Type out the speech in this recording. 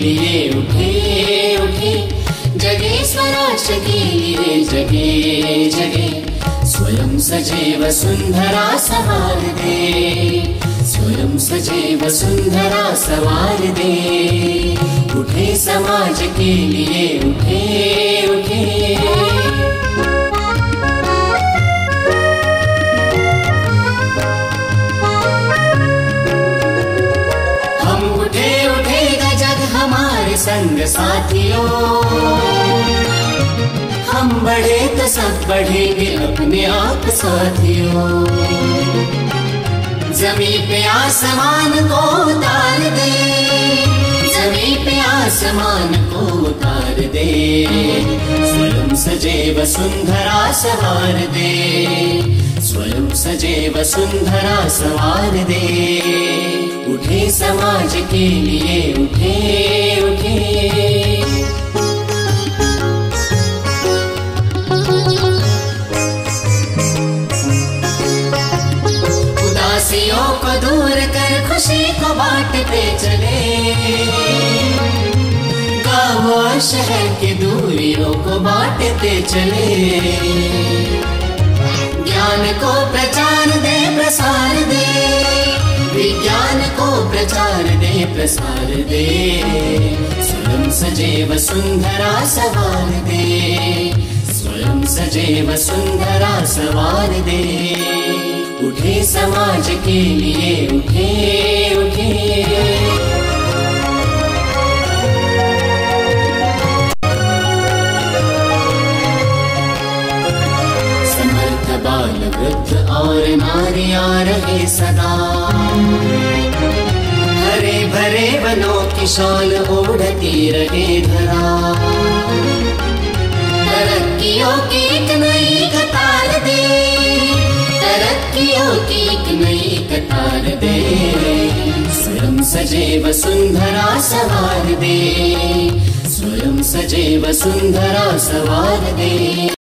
लिए उठे उठे, जगे स्वराष्ट्र के लिए जगे जगे। स्वयं सजे वसुंधरा सवार दे, स्वयं सजे वसुंधरा सवार दे। उठे समाज के लिए उठे उठे। संग साथियों, हम बढ़े तो सब बढ़ेंगे अपने आप साथियों। जमीन पे आसमान को उतार दे, जमीन पे आसमान को उतार दे। स्वयं सजे वसुंधरा सवार दे, स्वयं सजे वसुंधरा सवार दे। उठे समाज के लिए उठे उठे। उदासियों को दूर कर खुशी को बांटते चले, गाँव और शहर की दूरियों को बांटते चले। ज्ञान को प्रचार दे प्रसार दे, विज्ञान को प्रचार दे प्रसार दे। स्वयं सजे वसुंधरा सवार दे, स्वयं सजे वसुंधरा सवार दे। उठे समाज के लिए उठे उठे। समर्थ बाल वृद्ध और नारियां रहे सदा, हरे भरे वनों की शाल ओढ़ती रहे धरा। तरक्कियों की एक नई कतार दे, तरक्कियों की एक नई कतार दे। स्वयं सजे वसुंधरा सवार दे, स्वयं सजे वसुंधरा सवार दे।